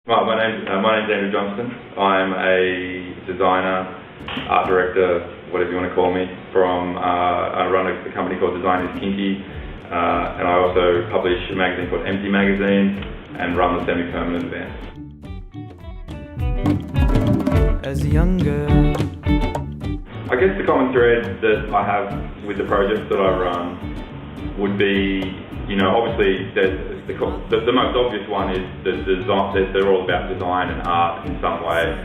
My name's Johnston. I'm a designer, art director, whatever you want to call me. I run a company called Kinky, and I also publish a magazine called Empty Magazine and run the semi-permanent event. As a young girl, I guess the common thread that I have with the projects that I run would be, obviously the most obvious one is the design. They're all about design and art in some way.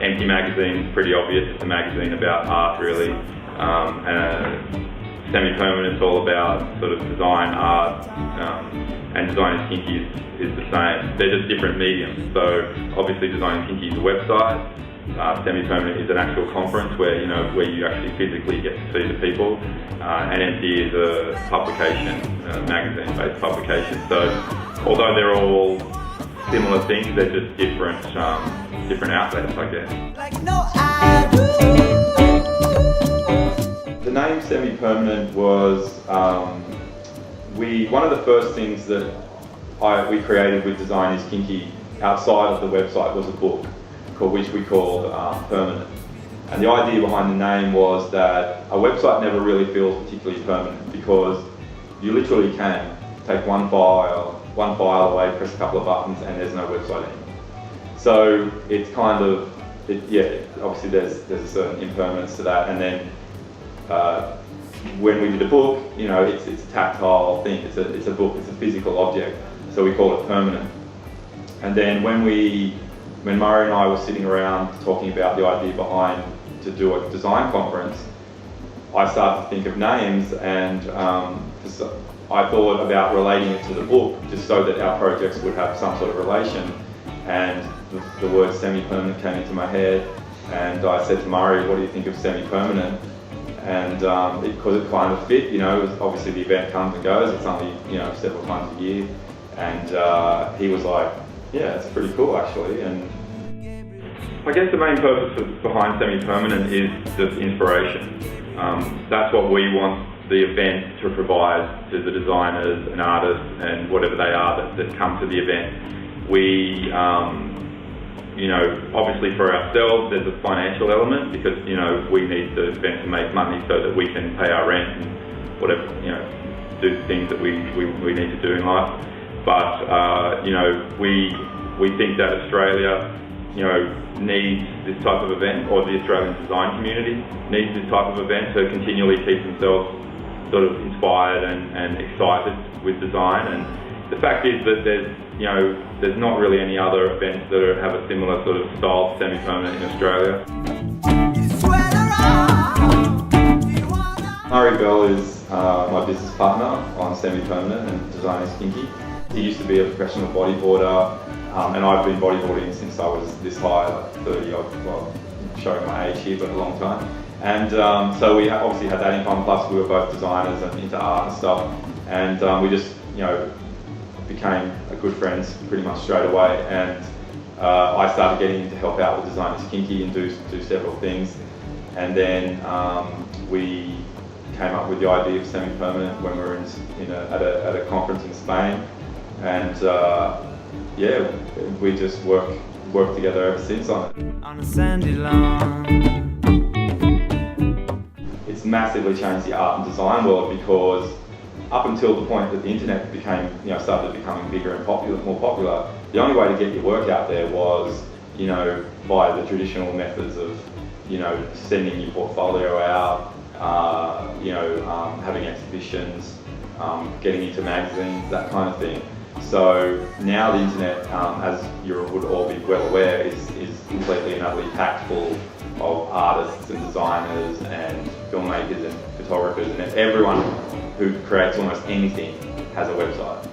Empty Magazine is pretty obvious. It's a magazine about art, really. And semi-permanent's all about sort of design, art, and Design is Kinky is the same. They're just different mediums. So obviously Design is Kinky is a website. Semi-permanent is an actual conference where you actually physically get to see the people, and Empty is a publication, magazine-based publication. So although they're all similar things, they're just different outlets, I guess. The name Semi-permanent was one of the first things that we created with Design is Kinky outside of the website was a book, which we called Permanent. And the idea behind the name was that a website never really feels particularly permanent because you literally can take one file away, press a couple of buttons, and there's no website anymore. So it's kind of, obviously there's a certain impermanence to that. And then when we did a book, it's a tactile thing. It's a book. It's a physical object. So we call it Permanent. And then when Murray and I were sitting around talking about the idea behind to do a design conference, I started to think of names, and I thought about relating it to the book just so that our projects would have some sort of relation. And the word semi-permanent came into my head, and I said to Murray, what do you think of semi-permanent? And because it kind of fit, obviously the event comes and goes, it's only several times a year, and he was like, yeah, it's pretty cool actually. And I guess the main purpose behind semi-permanent is just inspiration. That's what we want the event to provide to the designers and artists and whatever they are that come to the event. We, obviously for ourselves there's a financial element because, we need the event to make money so that we can pay our rent and whatever, do the things that we need to do in life. But we think that Australia, needs this type of event, or the Australian design community needs this type of event to continually keep themselves sort of inspired and excited with design. And the fact is that there's not really any other events that have a similar sort of style semi-permanent in Australia. Murray Bell is my business partner on semi-permanent and Design is Kinky. He used to be a professional bodyboarder, and I've been bodyboarding since I was this high, like 30 odd, well, showing my age here, but a long time. And so we obviously had that in common, plus we were both designers and into art and stuff. And we just, became good friends pretty much straight away. And I started getting him to help out with Design is Kinky and do several things. And then we came up with the idea of semi-permanent when we were at a conference in Spain. And we just worked together ever since on it. On a sandy lawn, it's massively changed the art and design world because up until the point that the internet started becoming bigger and more popular, the only way to get your work out there was, by the traditional methods of, sending your portfolio out, having exhibitions, getting into magazines, that kind of thing. So now the internet, as you would all be well aware, is completely and utterly packed full of artists and designers and filmmakers and photographers, and everyone who creates almost anything has a website.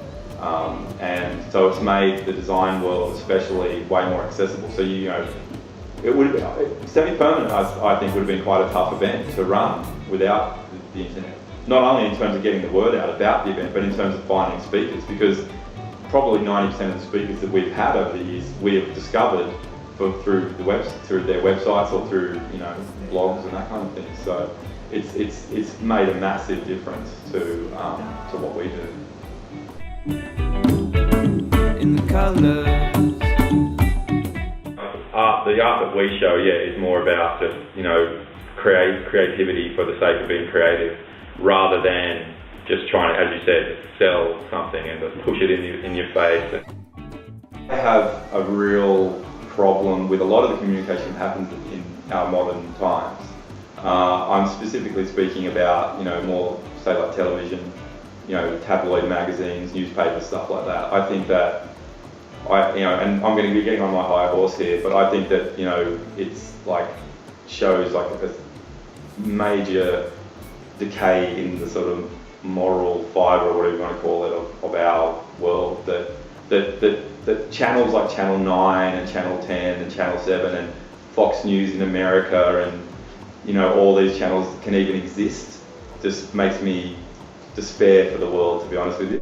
And so it's made the design world especially way more accessible. So semi-permanent I think would have been quite a tough event to run without the internet. Not only in terms of getting the word out about the event, but in terms of finding speakers, because probably 90% of the speakers that we've had over the years we have discovered through their websites or through blogs and that kind of thing. So it's made a massive difference to what we do. in the color the art that we show, is more about just, creativity for the sake of being creative, rather than just trying to, as you said, sell something and just push it in your face. I have a real problem with a lot of the communication that happens in our modern times. I'm specifically speaking about, more, say, like television, tabloid magazines, newspapers, stuff like that. I think that, and I'm going to be getting on my high horse here, but I think that, it's like, shows like a major decay in the sort of moral fibre, or whatever you want to call it, of our world, that channels like Channel 9 and Channel 10 and Channel 7 and Fox News in America and, all these channels can even exist, just makes me despair for the world, to be honest with you.